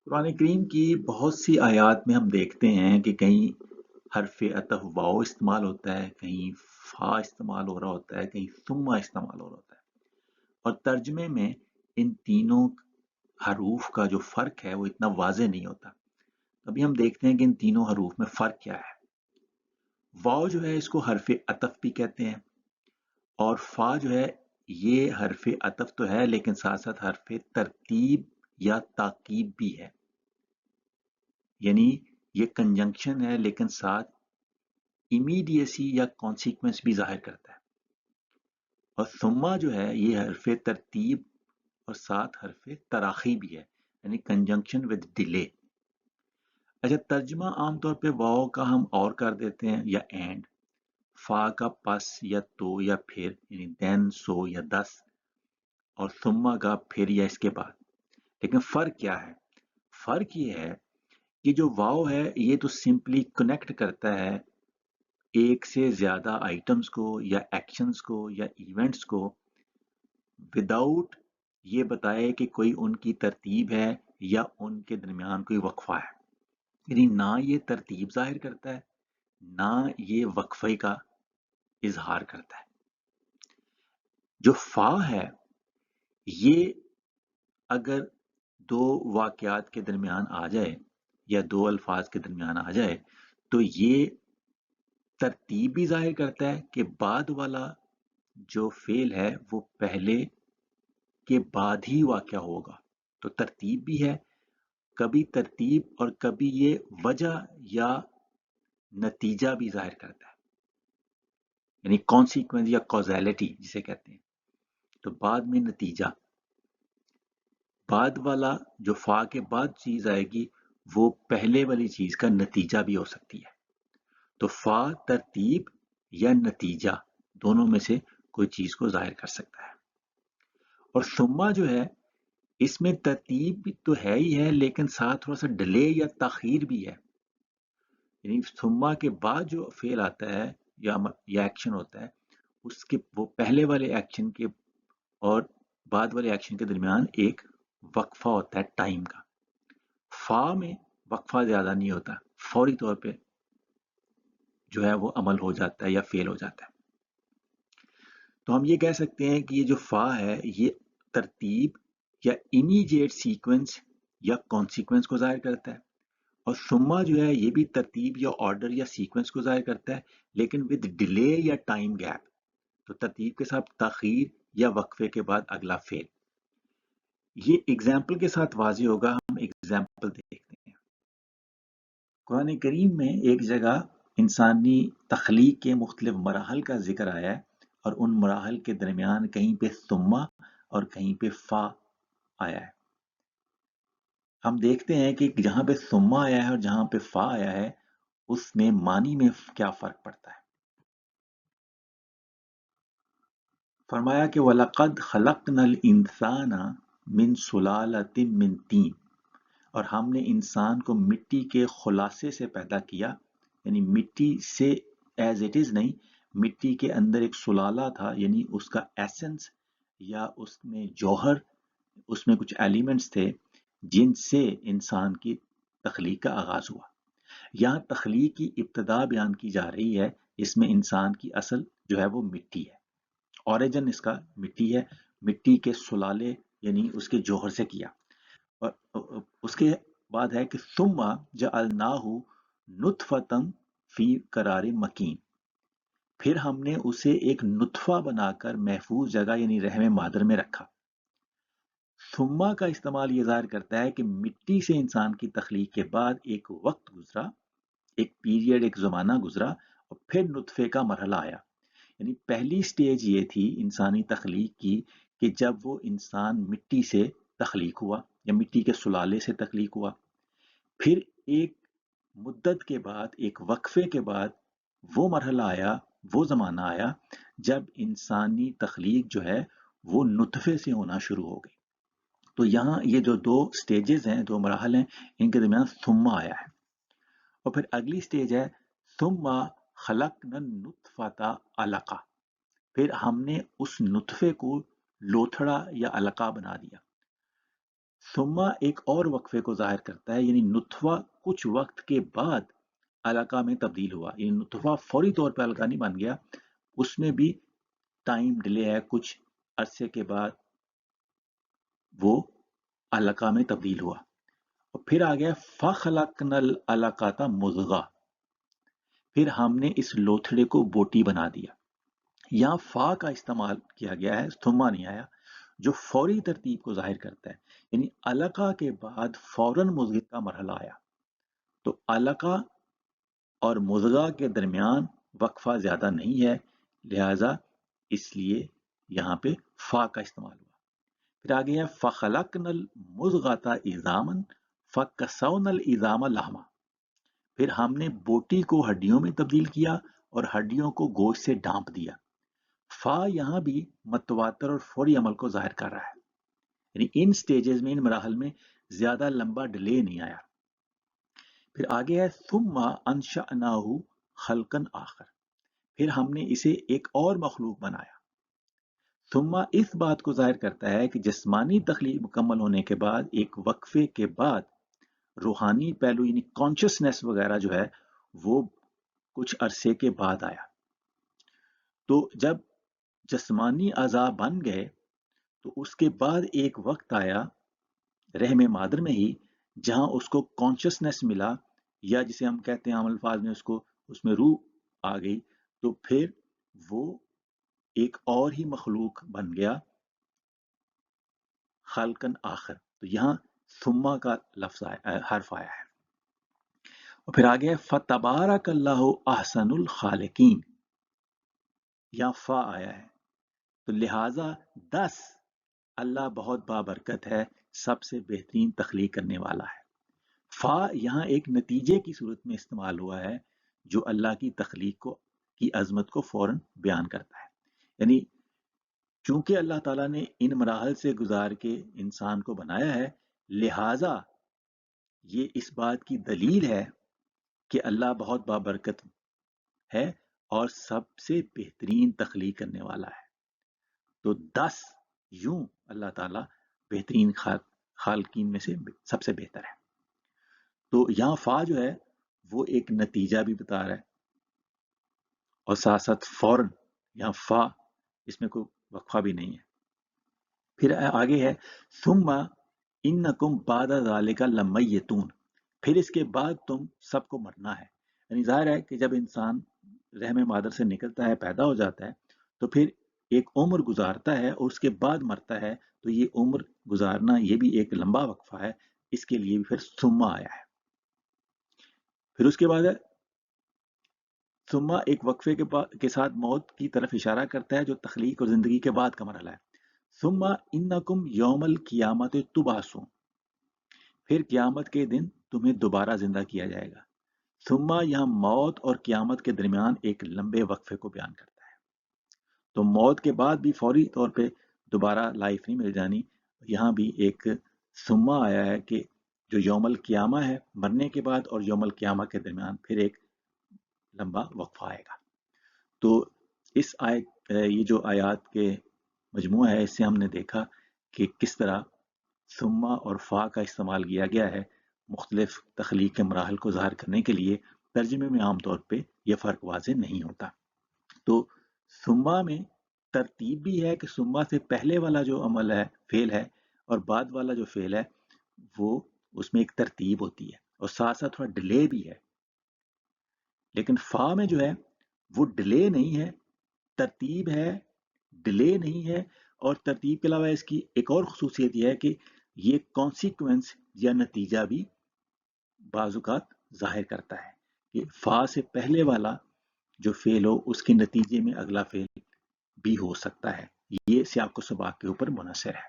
قرآن کریم کی بہت سی آیات میں ہم دیکھتے ہیں کہ کہیں حرف عطف واو استعمال ہوتا ہے، کہیں فا استعمال ہو رہا ہوتا ہے، کہیں ثم استعمال ہو رہا ہوتا ہے، اور ترجمے میں ان تینوں حروف کا جو فرق ہے وہ اتنا واضح نہیں ہوتا۔ ابھی ہم دیکھتے ہیں کہ ان تینوں حروف میں فرق کیا ہے۔ واو جو ہے اس کو حرف عطف بھی کہتے ہیں، اور فا جو ہے یہ حرف عطف تو ہے لیکن ساتھ ساتھ حرف ترتیب یا تاکید بھی ہے، یعنی یہ کنجنکشن ہے لیکن ساتھ امیڈیسی یا کانسیکوینس بھی ظاہر کرتا ہے۔ اور ثم جو ہے یہ حرف ترتیب اور ساتھ حرف تراخی بھی ہے، یعنی کنجنکشن ود ڈیلے۔ اچھا، ترجمہ عام طور پہ واو کا ہم اور کر دیتے ہیں یا اینڈ، فا کا پس یا تو یا پھر، یعنی دین سو یا دس، اور ثم کا پھر یا اس کے بعد۔ لیکن فرق کیا ہے؟ فرق یہ ہے کہ جو واو ہے یہ تو سمپلی کنیکٹ کرتا ہے ایک سے زیادہ آئٹمز کو یا ایکشنز کو یا ایونٹس کو وداؤٹ یہ بتائے کہ کوئی ان کی ترتیب ہے یا ان کے درمیان کوئی وقفہ ہے، یعنی نہ یہ ترتیب ظاہر کرتا ہے نہ یہ وقفے کا اظہار کرتا ہے۔ جو فا ہے یہ اگر دو واقعات کے درمیان آ جائے یا دو الفاظ کے درمیان آ جائے تو یہ ترتیب بھی ظاہر کرتا ہے کہ بعد والا جو فعل ہے وہ پہلے کے بعد ہی واقع ہوگا، تو ترتیب بھی ہے، کبھی ترتیب اور کبھی یہ وجہ یا نتیجہ بھی ظاہر کرتا ہے، یعنی کانسیکوینس یا کوزیلٹی جسے کہتے ہیں۔ تو بعد میں نتیجہ، بعد والا جو فا کے بعد چیز آئے گی وہ پہلے والی چیز کا نتیجہ بھی ہو سکتی ہے۔ تو فا ترتیب یا نتیجہ دونوں میں سے کوئی چیز کو ظاہر کر سکتا ہے۔ اور ثم جو ہے اس میں ترتیب تو ہے ہی ہے لیکن ساتھ تھوڑا سا ڈیلے یا تاخیر بھی ہے، یعنی ثم کے بعد جو فعل آتا ہے یا ایکشن ہوتا ہے اس کے وہ پہلے والے ایکشن کے اور بعد والے ایکشن کے درمیان ایک وقفہ ہوتا ہے ٹائم کا۔ فا میں وقفہ زیادہ نہیں ہوتا، فوری طور پہ جو ہے وہ عمل ہو جاتا ہے یا فیل ہو جاتا ہے۔ تو ہم یہ کہہ سکتے ہیں کہ یہ جو فا ہے یہ ترتیب یا امیڈیٹ سیکوینس یا کانسیکوینس کو ظاہر کرتا ہے، اور ثم جو ہے یہ بھی ترتیب یا آرڈر یا سیکوینس کو ظاہر کرتا ہے لیکن ود ڈیلے یا ٹائم گیپ، تو ترتیب کے ساتھ تاخیر یا وقفے کے بعد اگلا فعل۔ یہ اگزامپل کے ساتھ واضح ہوگا، ہم اگزامپل دیکھتے ہیں۔ قرآن کریم میں ایک جگہ انسانی تخلیق کے مختلف مراحل کا ذکر آیا ہے، اور ان مراحل کے درمیان کہیں پہ ثم اور کہیں پہ فا آیا ہے۔ ہم دیکھتے ہیں کہ جہاں پہ ثم آیا ہے اور جہاں پہ فا آیا ہے اس میں معنی میں کیا فرق پڑتا ہے۔ فرمایا کہ وَلَقَدْ خَلَقْنَا الْإِنسَانَ مِنْ سُلَالَةٍ مِنْ طِينٍ، اور ہم نے انسان کو مٹی کے خلاصے سے پیدا کیا، یعنی مٹی سے ایز اٹ از نہیں، مٹی کے اندر ایک سلالہ تھا، یعنی اس کا ایسنس یا اس میں جوہر، اس میں کچھ ایلیمنٹس تھے جن سے انسان کی تخلیق کا آغاز ہوا۔ یہاں تخلیق کی ابتدا بیان کی جا رہی ہے، اس میں انسان کی اصل جو ہے وہ مٹی ہے، اوریجن اس کا مٹی ہے، مٹی کے سلالے یعنی اس کے جوہر سے کیا۔ اور اس کے بعد ہے کہ ثم جعلناہ نطفۃ فی قرار مکین، پھر ہم نے اسے ایک نطفہ بنا کر محفوظ جگہ یعنی رحم مادر میں رکھا۔ ثم کا استعمال یہ ظاہر کرتا ہے کہ مٹی سے انسان کی تخلیق کے بعد ایک وقت گزرا، ایک پیریڈ، ایک زمانہ گزرا، اور پھر نطفے کا مرحلہ آیا۔ یعنی پہلی سٹیج یہ تھی انسانی تخلیق کی کہ جب وہ انسان مٹی سے تخلیق ہوا یا مٹی کے سلالے سے تخلیق ہوا، پھر ایک مدت کے بعد، ایک وقفے کے بعد وہ مرحلہ آیا، وہ زمانہ آیا جب انسانی تخلیق جو ہے وہ نطفے سے ہونا شروع ہو گئی۔ تو یہاں یہ جو دو سٹیجز ہیں، دو مراحل ہیں، ان کے درمیان ثم آیا ہے۔ اور پھر اگلی سٹیج ہے ثم خلقنا النطفۃ علقہ، پھر ہم نے اس نطفے کو لوتھڑا یا علقہ بنا دیا۔ ثم ایک اور وقفے کو ظاہر کرتا ہے، یعنی نطفہ کچھ وقت کے بعد علقہ میں تبدیل ہوا، یعنی نطفہ فوری طور پہ علقہ نہیں بن گیا، اس میں بھی ٹائم ڈیلے ہے، کچھ عرصے کے بعد وہ علقہ میں تبدیل ہوا۔ اور پھر آ گیا فَخَلَقْنَا الْعَلَقَةَ مُضْغَةً، پھر ہم نے اس لوتھڑے کو بوٹی بنا دیا۔ یہاں فا کا استعمال کیا گیا ہے، ثم نہیں آیا، جو فوری ترتیب کو ظاہر کرتا ہے، یعنی علقہ کے بعد فوراً مضغہ کا مرحلہ آیا، تو علقہ اور مضغہ کے درمیان وقفہ زیادہ نہیں ہے، لہٰذا اس لیے یہاں پہ فا کا استعمال ہوا۔ پھر آگے ہے فَخَلَقْنَا الْمُضْغَةَ عِظَامًا فَكَسَوْنَا الْعِظَامَ لَحْمًا، پھر ہم نے بوٹی کو ہڈیوں میں تبدیل کیا اور ہڈیوں کو گوشت سے ڈھانپ دیا۔ فا یہاں بھی متواتر اور فوری عمل کو ظاہر کر رہا ہے، یعنی ان سٹیجز میں، ان مراحل میں زیادہ لمبا ڈیلے نہیں آیا۔ پھر آگے ہے ثم انشأناہ خلقا آخر، پھر ہم نے اسے ایک اور مخلوق بنایا۔ ثم اس بات کو ظاہر کرتا ہے کہ جسمانی تخلیق مکمل ہونے کے بعد ایک وقفے کے بعد روحانی پہلو یعنی کانشسنس وغیرہ جو ہے وہ کچھ عرصے کے بعد آیا۔ تو جب جسمانی اعضاء بن گئے تو اس کے بعد ایک وقت آیا رحم مادر میں ہی جہاں اس کو کانشسنس ملا، یا جسے ہم کہتے ہیں عام الفاظ میں اس میں روح آ گئی، تو پھر وہ ایک اور ہی مخلوق بن گیا، خلقن آخر۔ تو یہاں ثم کا لفظ حرف آیا ہے۔ اور پھر آگے فَتَبَارَكَ اللَّهُ أَحْسَنُ الْخَالِقِينَ، یہاں فا آیا ہے، تو لہٰذا 10 اللہ بہت بابرکت ہے، سب سے بہترین تخلیق کرنے والا ہے۔ فا یہاں ایک نتیجے کی صورت میں استعمال ہوا ہے جو اللہ کی تخلیق کی عظمت کو فوراً بیان کرتا ہے، یعنی چونکہ اللہ تعالیٰ نے ان مراحل سے گزار کے انسان کو بنایا ہے، لہٰذا یہ اس بات کی دلیل ہے کہ اللہ بہت بابرکت ہے اور سب سے بہترین تخلیق کرنے والا ہے۔ تو 10 یوں اللہ تعالیٰ بہترین خالقین میں سے سب سے بہتر ہے۔ تو یہاں فا جو ہے وہ ایک نتیجہ بھی بتا رہا ہے، اور ساتھ ساتھ فوراً یہاں فا، اس میں کوئی وقفہ بھی نہیں ہے۔ پھر آگے ہے ثم انکم بعد ذالک لمیتون، پھر اس کے بعد تم سب کو مرنا ہے، یعنی ظاہر ہے کہ جب انسان رحم مادر سے نکلتا ہے، پیدا ہو جاتا ہے، تو پھر ایک عمر گزارتا ہے اور اس کے بعد مرتا ہے، تو یہ عمر گزارنا یہ بھی ایک لمبا وقفہ ہے، اس کے لیے بھی پھر ثم آیا ہے۔ پھر اس کے بعد ہے ثم ایک وقفے کے ساتھ موت کی طرف اشارہ کرتا ہے جو تخلیق اور زندگی کے بعد کا مرحلہ ہے۔ ثم انکم یوم القیامت تبعثون، پھر قیامت کے دن تمہیں دوبارہ زندہ کیا جائے گا۔ ثم یہاں موت اور قیامت کے درمیان ایک لمبے وقفے کو بیان کرتا ہے، تو موت کے بعد بھی فوری طور پہ دوبارہ لائف نہیں مل جانی، یہاں بھی ایک ثم آیا ہے کہ جو یوم القیامہ ہے، مرنے کے بعد اور یوم القیامہ کے درمیان پھر ایک لمبا وقفہ آئے گا۔ تو اس یہ جو آیات کے مجموعہ ہے، اس سے ہم نے دیکھا کہ کس طرح ثم اور فا کا استعمال کیا گیا ہے مختلف تخلیق کے مراحل کو ظاہر کرنے کے لیے۔ ترجمے میں عام طور پہ یہ فرق واضح نہیں ہوتا۔ تو ثم میں ترتیب بھی ہے کہ ثم سے پہلے والا جو عمل ہے، فعل ہے، اور بعد والا جو فعل ہے وہ اس میں ایک ترتیب ہوتی ہے، اور ساتھ ساتھ تھوڑا ڈیلے بھی ہے۔ لیکن فا میں جو ہے وہ ڈیلے نہیں ہے، ترتیب ہے، ڈیلے نہیں ہے، اور ترتیب کے علاوہ اس کی ایک اور خصوصیت یہ ہے کہ یہ کانسیکوینس یا نتیجہ بھی بعض اوقات ظاہر کرتا ہے کہ فا سے پہلے والا جو فعل ہو اس کے نتیجے میں اگلا فعل بھی ہو سکتا ہے۔ یہ سیاق و سباق کے اوپر منحصر ہے۔